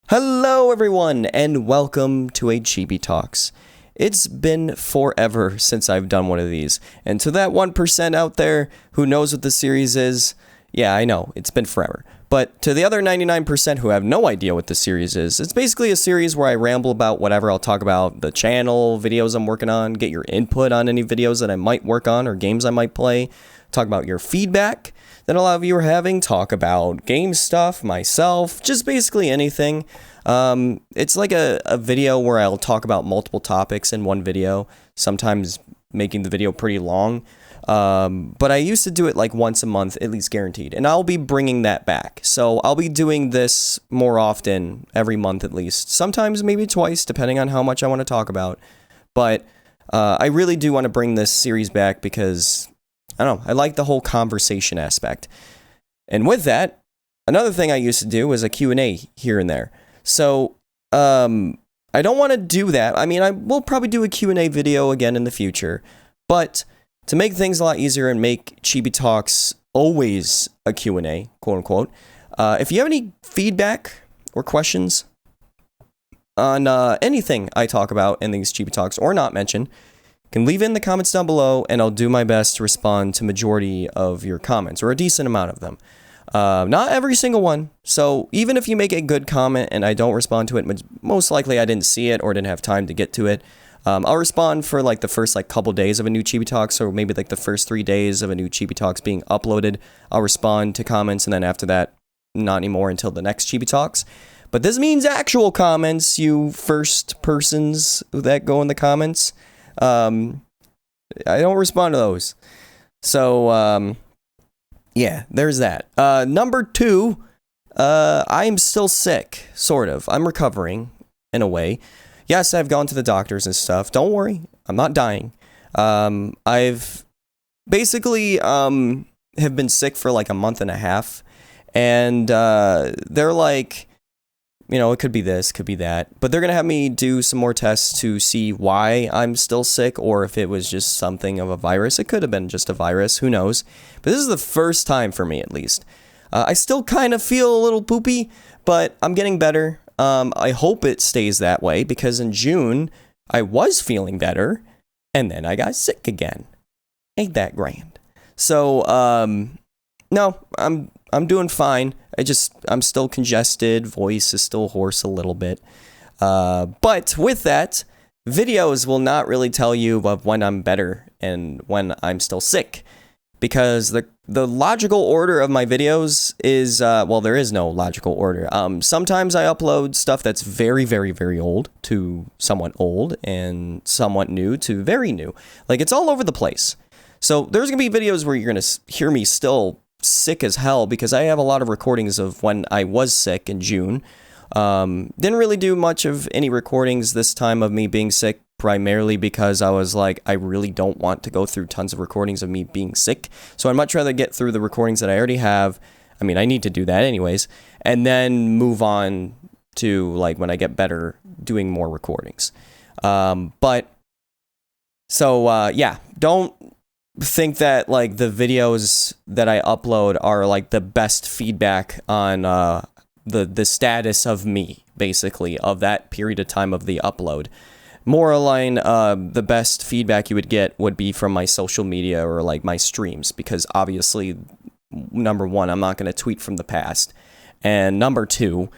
Hello everyone and welcome to a Chibi Talks. It's been forever since I've done one of these, and to that 1% out there who knows what the series is, yeah, I know, it's been forever. But to the other 99% who have no idea what the series is, it's basically a series where I ramble about whatever. I'll talk about the channel, videos I'm working on, get your input on any videos that I might work on or games I might play, talk about your feedback that a lot of you are having, talk about game stuff, myself, just basically anything. It's like a video where I'll talk about multiple topics in one video, sometimes making the video pretty long. But I used to do it like once a month, at least guaranteed, and I'll be bringing that back. So I'll be doing this more often, every month at least, sometimes maybe twice, depending on how much I want to talk about. But I really do want to bring this series back because I don't know, I like the whole conversation aspect. And with that, another thing I used to do was a Q&A here and there. So, I don't want to do that. I mean, I will probably do a Q&A video again in the future. But to make things a lot easier and make Chibi Talks always a Q&A, quote unquote, if you have any feedback or questions on anything I talk about in these Chibi Talks or not mention, can leave it in the comments down below, and I'll do my best to respond to majority of your comments, or a decent amount of them. Not every single one, so even if you make a good comment and I don't respond to it, most likely I didn't see it or didn't have time to get to it, I'll respond for like the first couple days of a new Chibi Talks, or maybe like the first 3 days of a new Chibi Talks being uploaded. I'll respond to comments, and then after that, not anymore until the next Chibi Talks. But this means actual comments, you first persons that go in the comments. I don't respond to those. So, yeah, there's that. Number 2, I'm still sick, sort of. I'm recovering, in a way. Yes, I've gone to the doctors and stuff. Don't worry, I'm not dying. I've basically, have been sick for like a month and a half. And, they're like, you know, it could be this, could be that. But they're going to have me do some more tests to see why I'm still sick, or if it was just something of a virus. It could have been just a virus, who knows. But this is the first time for me, at least. I still kind of feel a little poopy, but I'm getting better. I hope it stays that way, because in June, I was feeling better, and then I got sick again. Ain't that grand? So, no, I'm doing fine. I'm still congested, voice is still hoarse a little bit. But with that, videos will not really tell you of when I'm better and when I'm still sick. Because the logical order of my videos is, well, there is no logical order. Sometimes I upload stuff that's very, very, very old to somewhat old, and somewhat new to very new. Like, it's all over the place. So there's going to be videos where you're going to hear me still sick as hell, because I have a lot of recordings of when I was sick in June. Didn't really do much of any recordings this time of me being sick, primarily because I was like, I really don't want to go through tons of recordings of me being sick. So I'd much rather get through the recordings that I already have. I mean, I need to do that anyways, and then move on to, like, when I get better, doing more recordings. Yeah, don't think that, like, the videos that I upload are, like, the best feedback on the status of me, basically, of that period of time of the upload. More aligned, the best feedback you would get would be from my social media or, like, my streams, because obviously, number 1, I'm not going to tweet from the past, and number 2,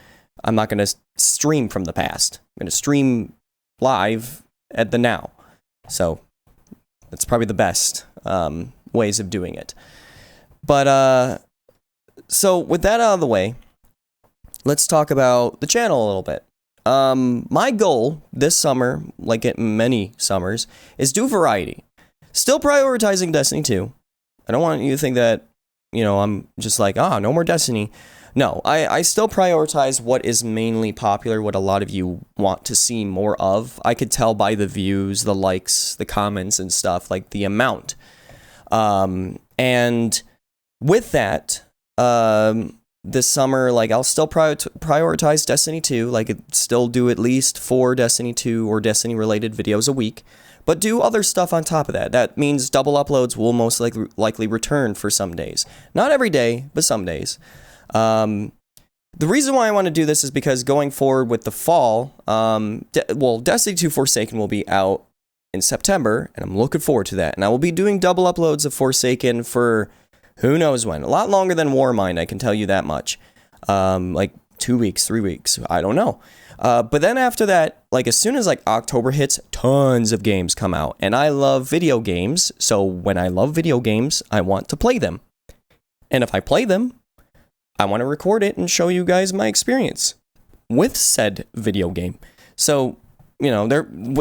I'm not going to stream from the past. I'm going to stream live at the now. So that's probably the best ways of doing it. But, so with that out of the way, let's talk about the channel a little bit. My goal this summer, like at many summers, is do variety. Still prioritizing Destiny 2. I don't want you to think that, you know, I'm just like, no more Destiny. No, I still prioritize what is mainly popular, what a lot of you want to see more of. I could tell by the views, the likes, the comments and stuff, like the amount. And with that, this summer, like, I'll still prioritize Destiny 2, like, still do at least 4 Destiny 2 or Destiny related videos a week, but do other stuff on top of that. That means double uploads will most likely return for some days. Not every day, but some days. The reason why I want to do this is because going forward with the fall, Destiny 2 Forsaken will be out in September, and I'm looking forward to that. And I will be doing double uploads of Forsaken for who knows when. A lot longer than Warmind, I can tell you that much. Like 2 weeks, 3 weeks, I don't know. But then after that, like as soon as like October hits, tons of games come out. And I love video games, so when I love video games, I want to play them. And if I play them, I want to record it and show you guys my experience with said video game. So, you know,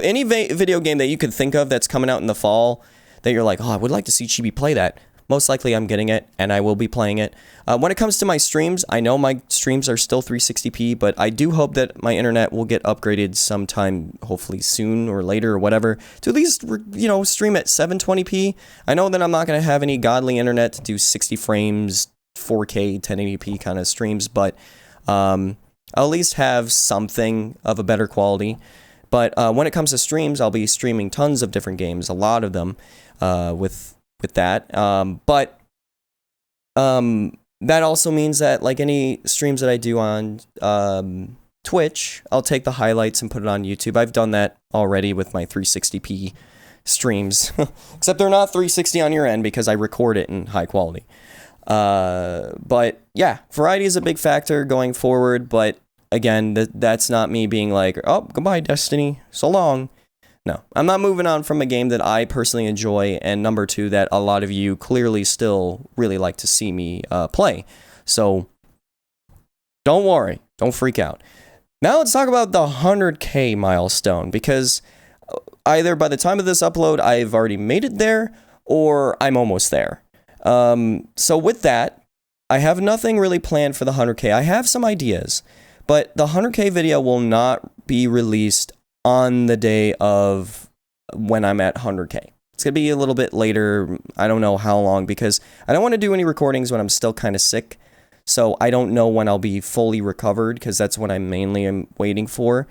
any video game that you could think of that's coming out in the fall that you're like, oh, I would like to see Chibi play that. Most likely I'm getting it, and I will be playing it. When it comes to my streams, I know my streams are still 360p, but I do hope that my internet will get upgraded sometime, hopefully soon or later or whatever, to at least, you know, stream at 720p. I know that I'm not going to have any godly internet to do 60 frames, 4K, 1080p kind of streams, but I'll at least have something of a better quality. But when it comes to streams, I'll be streaming tons of different games, a lot of them, with that. But that also means that like any streams that I do on Twitch, I'll take the highlights and put it on YouTube. I've done that already with my 360p streams, except they're not 360 on your end because I record it in high quality. But yeah, variety is a big factor going forward, but again, that's not me being like, oh, goodbye, Destiny, so long. No, I'm not moving on from a game that I personally enjoy, and number two, that a lot of you clearly still really like to see me play. So, don't worry, don't freak out. Now let's talk about the 100K milestone, because either by the time of this upload, I've already made it there, or I'm almost there. So with that, I have nothing really planned for the 100K. I have some ideas, but the 100K video will not be released on the day of when I'm at 100K. It's going to be a little bit later. I don't know how long, because I don't want to do any recordings when I'm still kind of sick. So I don't know when I'll be fully recovered, because that's what I mainly am waiting for.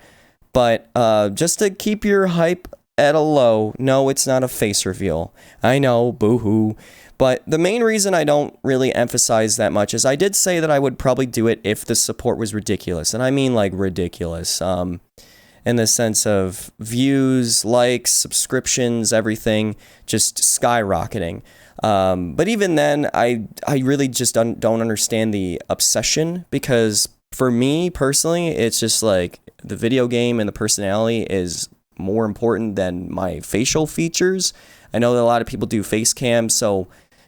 But just to keep your hype at a low, no, it's not a face reveal. I know, boo-hoo. But the main reason I don't really emphasize that much is I did say that I would probably do it if the support was ridiculous. And I mean like ridiculous. In the sense of views, likes, subscriptions, everything just skyrocketing. But even then, I really just don't understand the obsession, because for me personally, it's just like the video game and the personality is more important than my facial features. I know that a lot of people do face cam, so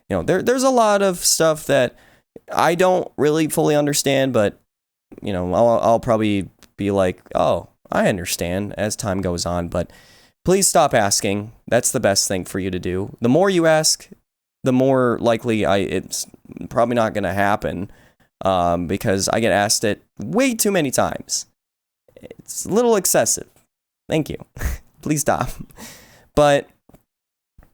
you know there's a lot of stuff that I don't really fully understand, but you know I'll probably be like, oh, I understand as time goes on, but please stop asking. That's the best thing for you to do. The more you ask, the more likely it's probably not going to happen, because I get asked it way too many times. It's a little excessive. Thank you. Please stop. But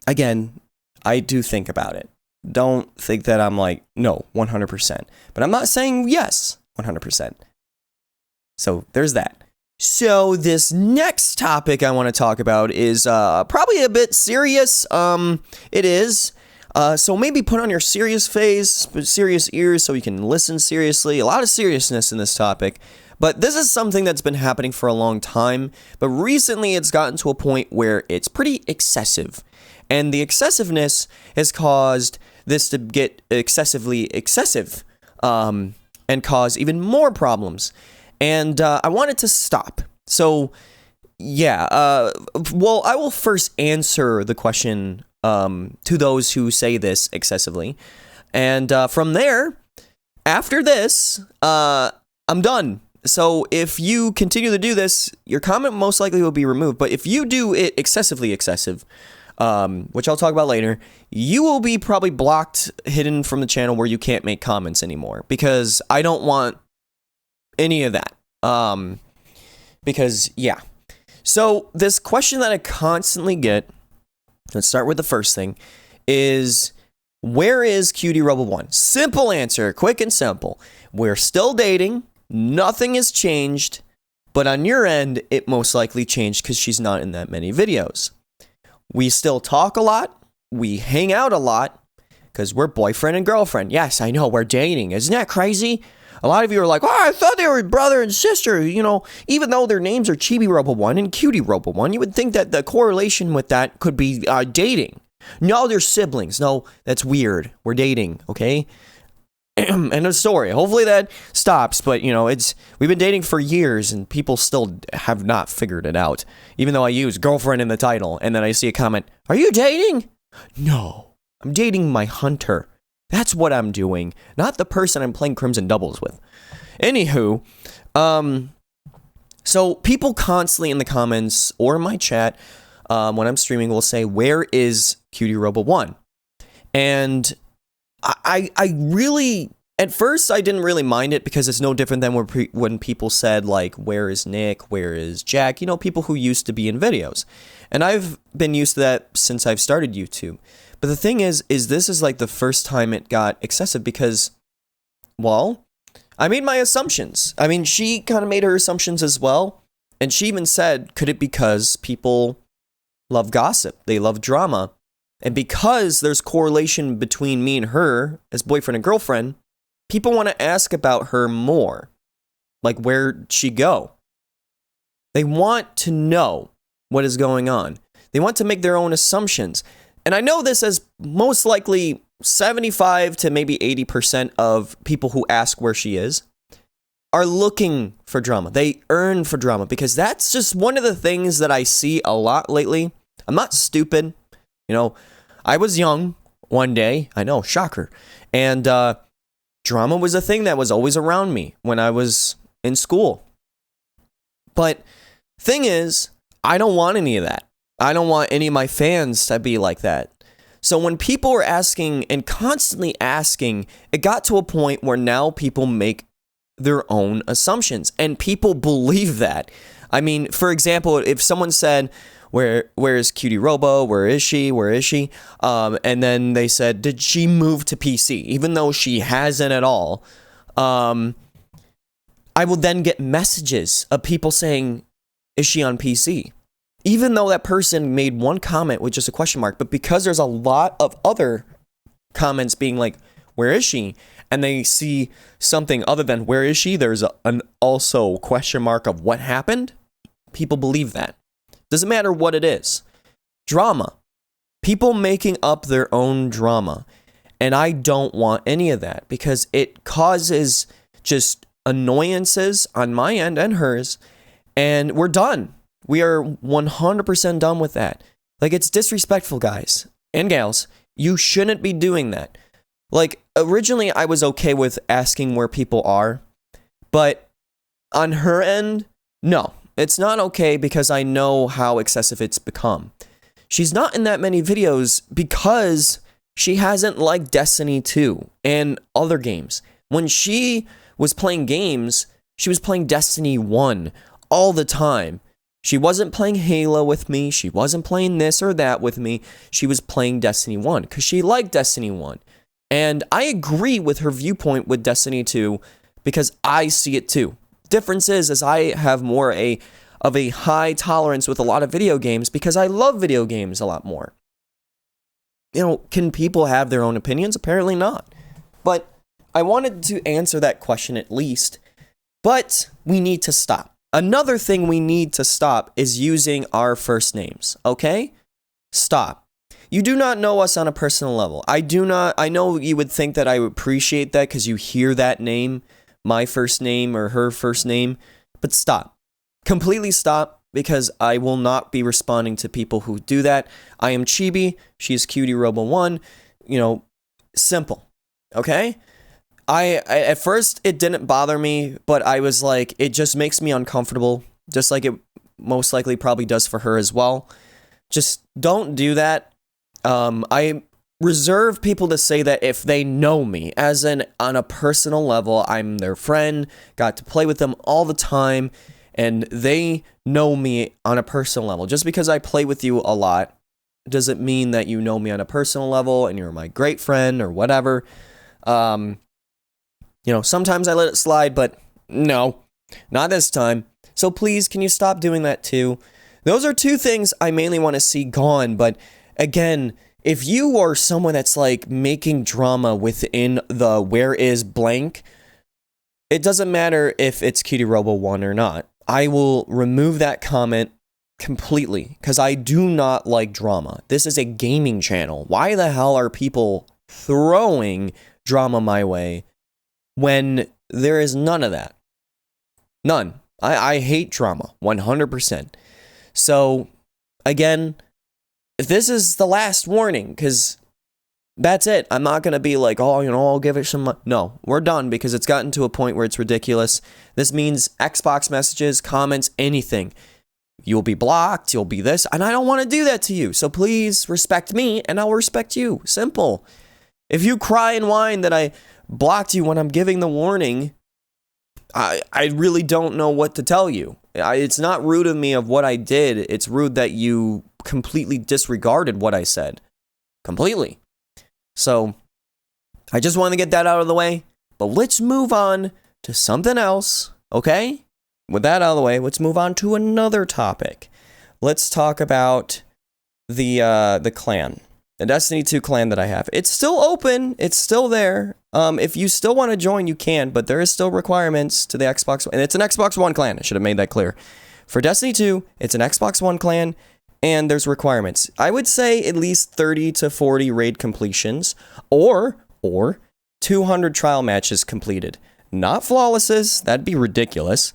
again, I do think about it. Don't think that I'm like, no, 100%. But I'm not saying yes, 100%. So there's that. So this next topic I want to talk about is probably a bit serious. It is. So maybe put on your serious face, serious ears so you can listen seriously. A lot of seriousness in this topic. But this is something that's been happening for a long time. But recently it's gotten to a point where it's pretty excessive. And the excessiveness has caused this to get excessively excessive. And cause even more problems. And I want it to stop. So, yeah. Well, I will first answer the question to those who say this excessively. And from there, after this, I'm done. So if you continue to do this, your comment most likely will be removed. But if you do it excessively excessive, which I'll talk about later, you will be probably blocked, hidden from the channel where you can't make comments anymore. Because I don't want any of that. Because, yeah. So, this question that I constantly get, let's start with the first thing, is where is Cutierobo1? Simple answer, quick and simple. We're still dating, nothing has changed, but on your end, it most likely changed because she's not in that many videos. We still talk a lot, we hang out a lot, because we're boyfriend and girlfriend. Yes, I know, we're dating. Isn't that crazy? A lot of you are like, oh, I thought they were brother and sister. You know, even though their names are Chibi-Robo1 and Cutierobo1, you would think that the correlation with that could be dating. No, they're siblings. No, that's weird. We're dating, okay? End of story. Hopefully that stops, but you know, we've been dating for years and people still have not figured it out. Even though I use girlfriend in the title and then I see a comment, are you dating? No, I'm dating my hunter. That's what I'm doing, not the person I'm playing Crimson Doubles with. Anywho, so people constantly in the comments or in my chat when I'm streaming will say, where is Cutierobo1? And I really, at first I didn't really mind it because it's no different than when people said like, where is Nick, where is Jack? You know, people who used to be in videos. And I've been used to that since I've started YouTube. But the thing is this is like the first time it got excessive because, well, I made my assumptions. I mean, she kind of made her assumptions as well. And she even said, could it be because people love gossip? They love drama. And because there's correlation between me and her as boyfriend and girlfriend, people want to ask about her more. Like, where'd she go? They want to know what is going on. They want to make their own assumptions. And I know this as most likely 75 to maybe 80% of people who ask where she is are looking for drama. They earn for drama because that's just one of the things that I see a lot lately. I'm not stupid. You know, I was young one day. I know, shocker. And drama was a thing that was always around me when I was in school. But thing is, I don't want any of that. I don't want any of my fans to be like that. So when people were asking and constantly asking, it got to a point where now people make their own assumptions and people believe that. I mean, for example, if someone said, where is Cutierobo? Where is she? Where is she? And then they said, did she move to PC? Even though she hasn't at all. I will then get messages of people saying, is she on PC? Even though that person made one comment with just a question mark, but because there's a lot of other comments being like, where is she? And they see something other than where is she? There's an also question mark of what happened. People believe that. Doesn't matter what it is. Drama. People making up their own drama. And I don't want any of that because it causes just annoyances on my end and hers. And we're done. We are 100% done with that. Like, it's disrespectful, guys and gals. You shouldn't be doing that. Like, originally, I was okay with asking where people are. But on her end, no. It's not okay because I know how excessive it's become. She's not in that many videos because she hasn't liked Destiny 2 and other games. When she was playing games, she was playing Destiny 1 all the time. She wasn't playing Halo with me. She wasn't playing this or that with me. She was playing Destiny 1 because she liked Destiny 1. And I agree with her viewpoint with Destiny 2 because I see it too. Difference is I have more of a high tolerance with a lot of video games because I love video games a lot more. You know, can people have their own opinions? Apparently not. But I wanted to answer that question at least. But we need to stop. Another thing we need to stop is using our first names, okay? Stop. You do not know us on a personal level. I know you would think that I would appreciate that because you hear that name, my first name or her first name, but stop. Completely stop because I will not be responding to people who do that. I am Chibi, she's Cutierobo1, you know, simple, okay? I at first it didn't bother me, but I was like, it just makes me uncomfortable, just like it most likely probably does for her as well. Just don't do that. I reserve people to say that if they know me, as in on a personal level, I'm their friend, got to play with them all the time, and they know me on a personal level. Just because I play with you a lot doesn't mean that you know me on a personal level and you're my great friend or whatever. You know, sometimes I let it slide, but no, not this time. So please, can you stop doing that too? Those are two things I mainly want to see gone, but again, if you are someone that's like making drama within the where is blank, it doesn't matter if it's Cutierobo1 or not. I will remove that comment completely because I do not like drama. This is a gaming channel. Why the hell are people throwing drama my way when there is none of that? None. I hate drama 100%. So again, this is the last warning because that's it. I'm not going to be like, oh, I'll give it some. No, we're done because it's gotten to a point where it's ridiculous. This means Xbox messages, comments, anything. You'll be blocked. You'll be this. And I don't want to do that to you. So please respect me and I'll respect you. Simple. If you cry and whine that I blocked you when I'm giving the warning, I really don't know what to tell you. It's not rude of me of what I did. It's rude that you completely disregarded what I said. Completely. So, I just want to get that out of the way. But let's move on to something else, okay? With that out of the way, let's move on to another topic. Let's talk about the clan. The Destiny 2 clan that I have. It's still open. It's still there. If you still want to join, you can, but there is still requirements to the Xbox One. And it's an Xbox One clan. I should have made that clear. For Destiny 2, it's an Xbox One clan, and there's requirements. I would say at least 30 to 40 raid completions, or 200 trial matches completed. Not flawlesses. That'd be ridiculous.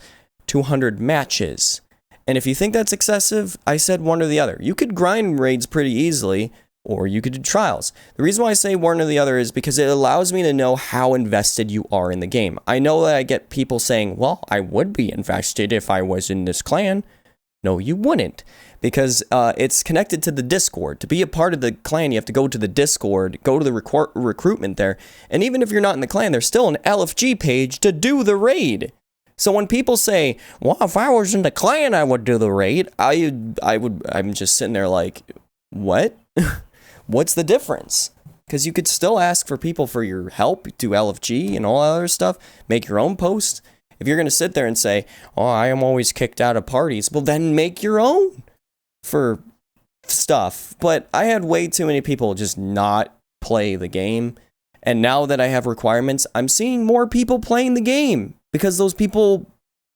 200 matches. And if you think that's excessive, I said one or the other. You could grind raids pretty easily, or you could do trials. The reason why I say one or the other is because it allows me to know how invested you are in the game. I know that I get people saying, well, I would be invested if I was in this clan. No, you wouldn't. Because it's connected to the Discord. To be a part of the clan, you have to go to the Discord, go to the recruitment there. And even if you're not in the clan, there's still an LFG page to do the raid. So when people say, well, if I was in the clan, I would do the raid. I'm just sitting there like, what? What's the difference? Because you could still ask for people for your help, do LFG and all that other stuff, make your own post. If you're going to sit there and say, oh, I am always kicked out of parties, well, then make your own for stuff. But I had way too many people just not play the game. And now that I have requirements, I'm seeing more people playing the game because those people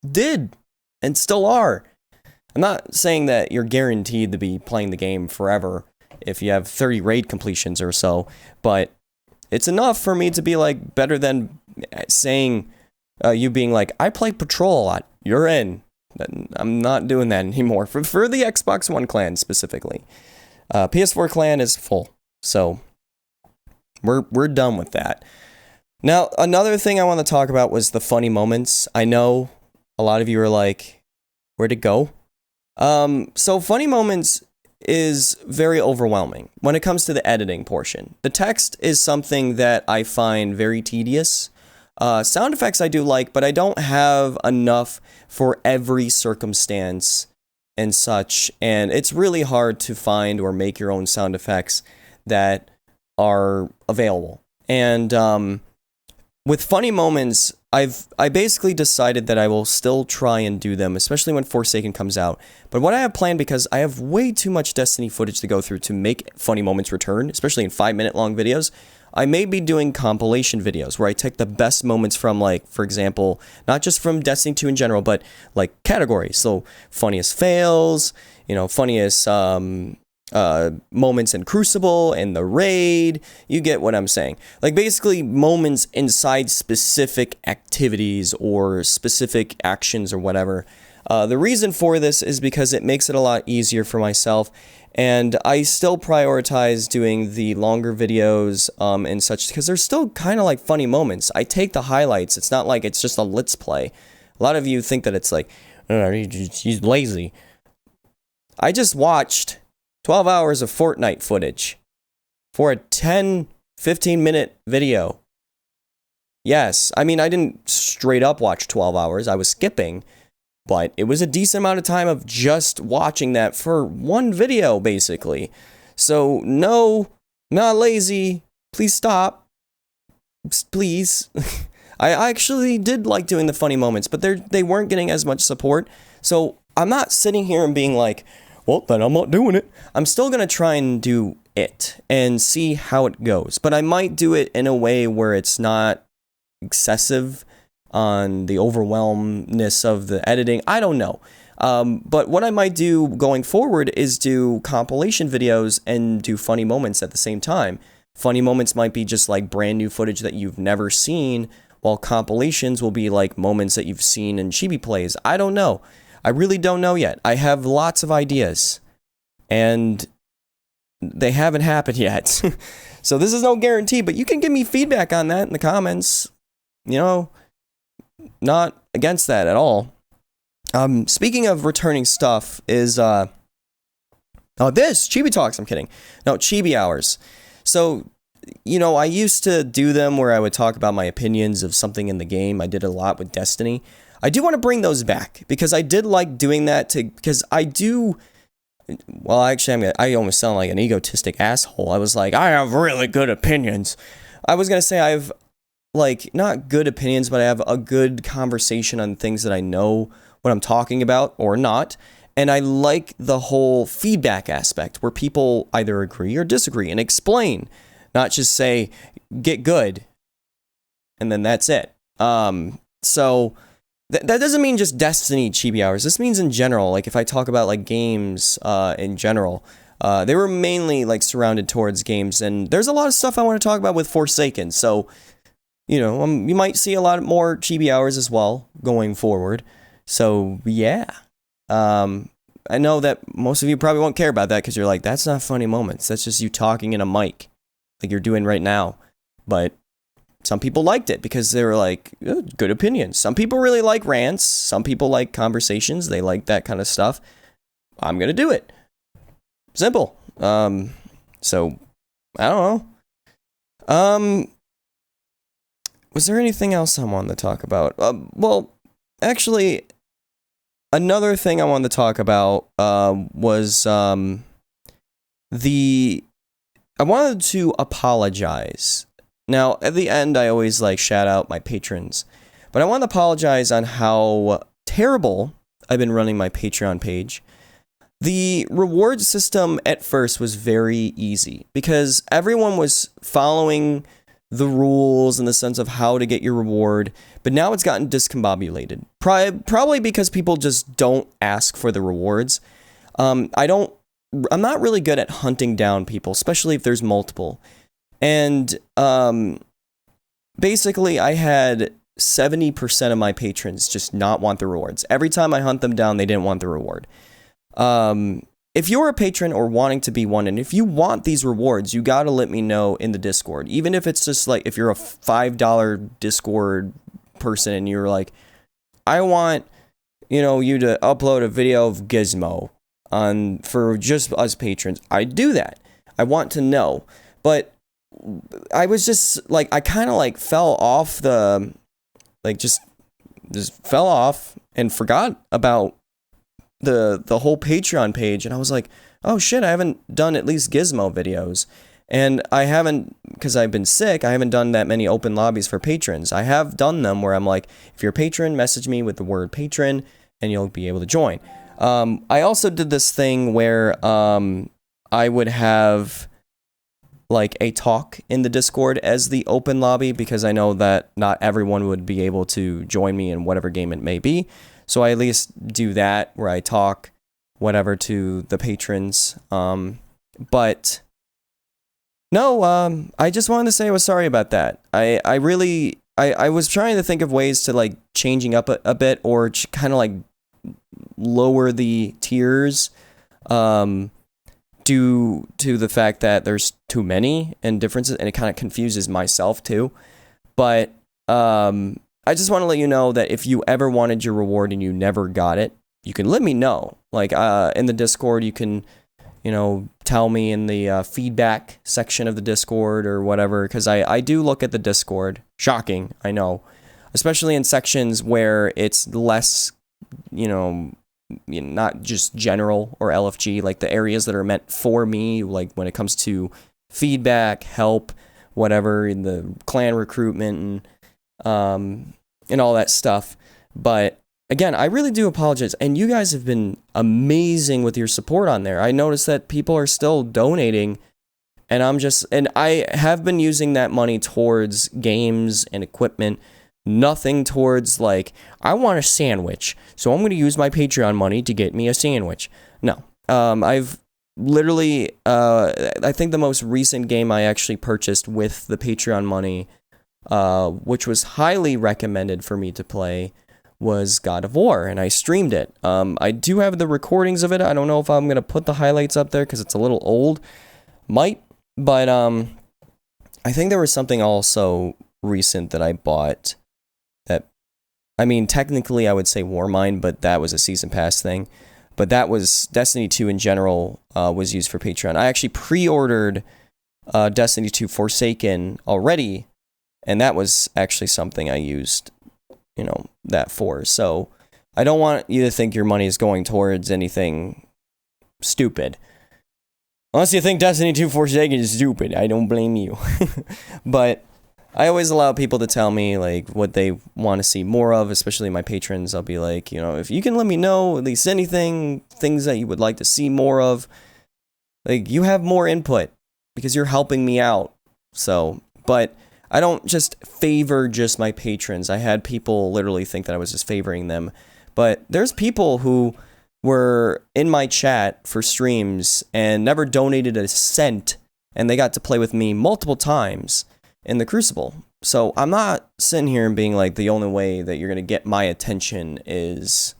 did and still are. I'm not saying that you're guaranteed to be playing the game forever if you have 30 raid completions or so, but it's enough for me to be like better than saying you being like, I play Patrol a lot, you're in. I'm not doing that anymore for the Xbox One clan specifically. PS4 clan is full, so we're done with that. Now, another thing I want to talk about was the funny moments. I know a lot of you are like, where'd it go? So funny moments is very overwhelming when it comes to the editing portion. The text is something that I find very tedious. Sound effects I do like, but I don't have enough for every circumstance and such, and it's really hard to find or make your own sound effects that are available. And with funny moments, I basically decided that I will still try and do them, especially when Forsaken comes out. But what I have planned, because I have way too much Destiny footage to go through to make funny moments return, especially in 5-minute long videos, I may be doing compilation videos where I take the best moments from, like, for example, not just from Destiny 2 in general, but like categories. So funniest fails, funniest moments in Crucible and the raid. You get what I'm saying. Like basically moments inside specific activities or specific actions or whatever. The reason for this is because it makes it a lot easier for myself, and I still prioritize doing the longer videos and such because there's still kind of like funny moments. I take the highlights. It's not like it's just a let's play. A lot of you think that it's like, oh, he's lazy. I just watched 12 hours of Fortnite footage for a 10-15 minute video. Yes, I mean, I didn't straight up watch 12 hours. I was skipping, but it was a decent amount of time of just watching that for one video, basically. So, no, not lazy. Please stop. Please. I actually did like doing the funny moments, but they weren't getting as much support. So, I'm not sitting here and being like, well, then I'm not doing it. I'm still going to try and do it and see how it goes. But I might do it in a way where it's not excessive on the overwhelmness of the editing. I don't know. But what I might do going forward is do compilation videos and do funny moments at the same time. Funny moments might be just like brand new footage that you've never seen, while compilations will be like moments that you've seen in Chibi plays. I don't know. I really don't know yet. I have lots of ideas, and they haven't happened yet. So this is no guarantee, but you can give me feedback on that in the comments. You know, not against that at all. Speaking of returning stuff is, this, Chibi Talks, I'm kidding. No, Chibi Hours. So, you know, I used to do them where I would talk about my opinions of something in the game. I did a lot with Destiny. I do want to bring those back, because I did like doing that because I do... Well, actually, I almost sound like an egotistic asshole. I was like, I have really good opinions. I was going to say I have, like, not good opinions, but I have a good conversation on things that I know what I'm talking about or not. And I like the whole feedback aspect where people either agree or disagree and explain, not just say, get good, and then that's it. So... That doesn't mean just Destiny Chibi Hours. This means in general, like if I talk about like games in general, they were mainly like surrounded towards games, and there's a lot of stuff I want to talk about with Forsaken. So, you know, you might see a lot more Chibi Hours as well going forward. So yeah, I know that most of you probably won't care about that because you're like, that's not funny moments. That's just you talking in a mic like you're doing right now. But some people liked it because they were like, good opinions. Some people really like rants. Some people like conversations. They like that kind of stuff. I'm going to do it. Simple. So, I don't know. Was there anything else I wanted to talk about? Well, actually, another thing I wanted to talk about was I wanted to apologize. Now, at the end, I always like shout out my patrons, but I want to apologize on how terrible I've been running my Patreon page. The reward system at first was very easy because everyone was following the rules in the sense of how to get your reward, but now it's gotten discombobulated. Probably because people just don't ask for the rewards. I'm not really good at hunting down people, especially if there's multiple. And basically, I had 70% of my patrons just not want the rewards. Every time I hunt them down, they didn't want the reward. If you're a patron or wanting to be one, and if you want these rewards, you gotta let me know in the Discord. Even if it's just like, if you're a $5 Discord person and you're like, I want, you know, you to upload a video of Gizmo for just us patrons. I do that. I want to know. But I was just like, I kind of like fell off just fell off and forgot about the whole Patreon page. And I was like, oh shit, I haven't done at least Gizmo videos. And I haven't, because I've been sick, I haven't done that many open lobbies for patrons. I have done them where I'm like, if you're a patron, message me with the word patron and you'll be able to join. I also did this thing where I would have like a talk in the Discord as the open lobby, because I know that not everyone would be able to join me in whatever game it may be. So I at least do that where I talk whatever to the patrons. But no, I just wanted to say I was sorry about that. I was trying to think of ways to like changing up a bit or kind of like lower the tiers. Due to the fact that there's too many and differences, and it kind of confuses myself too. But I just want to let you know that if you ever wanted your reward and you never got it, you can let me know. Like in the Discord, you can, you know, tell me in the feedback section of the Discord or whatever, because I do look at the Discord. Shocking, I know. Especially in sections where it's less, you know, not just general or LFG, like the areas that are meant for me, like when it comes to feedback, help, whatever, in the clan recruitment and all that stuff. But again, I really do apologize, and you guys have been amazing with your support on there. I noticed that people are still donating And I have been using that money towards games and equipment, nothing towards like, I want a sandwich, so I'm going to use my Patreon money to get me a sandwich. No. I've literally, I think the most recent game I actually purchased with the Patreon money, which was highly recommended for me to play, was God of War, and I streamed it. I do have the recordings of it. I don't know if I'm going to put the highlights up there because it's a little old. Might. But I think there was something also recent that I bought that, I mean, technically I would say Warmind, but that was a season pass thing. But that was Destiny 2 in general was used for Patreon. I actually pre-ordered Destiny 2 Forsaken already, and that was actually something I used, that for. So I don't want you to think your money is going towards anything stupid. Unless you think Destiny 2 Forsaken is stupid, I don't blame you. But I always allow people to tell me like what they want to see more of, especially my patrons. I'll be like, if you can let me know at least things that you would like to see more of, like you have more input because you're helping me out. So, but I don't just favor just my patrons. I had people literally think that I was just favoring them. But there's people who were in my chat for streams and never donated a cent, and they got to play with me multiple times in the Crucible. So I'm not sitting here and being like the only way that you're going to get my attention is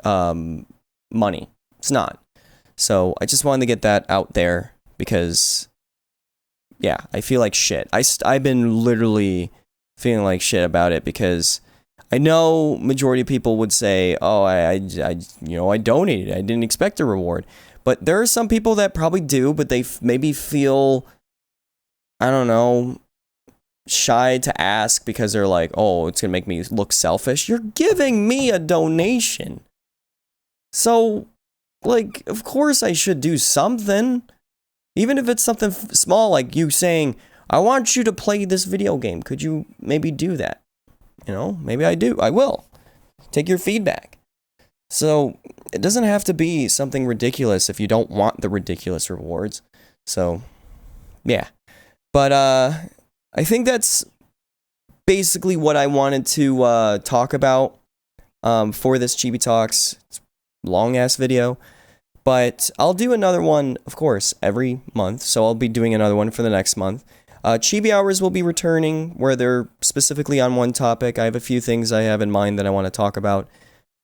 money. It's not. So I just wanted to get that out there because, yeah, I feel like shit. I've been literally feeling like shit about it because I know majority of people would say, oh, I donated. I didn't expect a reward. But there are some people that probably do, but they maybe feel, I don't know, shy to ask because they're like, oh, it's going to make me look selfish. You're giving me a donation. So, like, of course I should do something. Even if it's something small, like you saying, I want you to play this video game. Could you maybe do that? Maybe I do. I will. Take your feedback. So, it doesn't have to be something ridiculous if you don't want the ridiculous rewards. So, yeah. But, I think that's basically what I wanted to talk about for this Chibi Talks. It's a long-ass video. But I'll do another one, of course, every month. So I'll be doing another one for the next month. Chibi Hours will be returning, where they're specifically on one topic. I have a few things I have in mind that I want to talk about.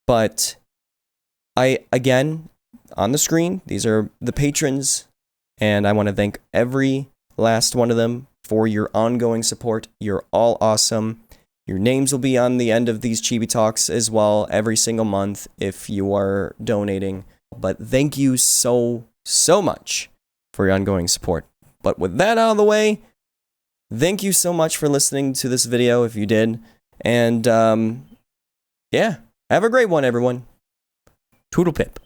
But again, on the screen, these are the patrons. And I want to thank every last one of them for your ongoing support. You're all awesome. Your names will be on the end of these Chibi Talks as well every single month if you are donating. But thank you so much for your ongoing support. But with that out of the way, thank you so much for listening to this video if you did. And yeah, have a great one, everyone. Toodle pip.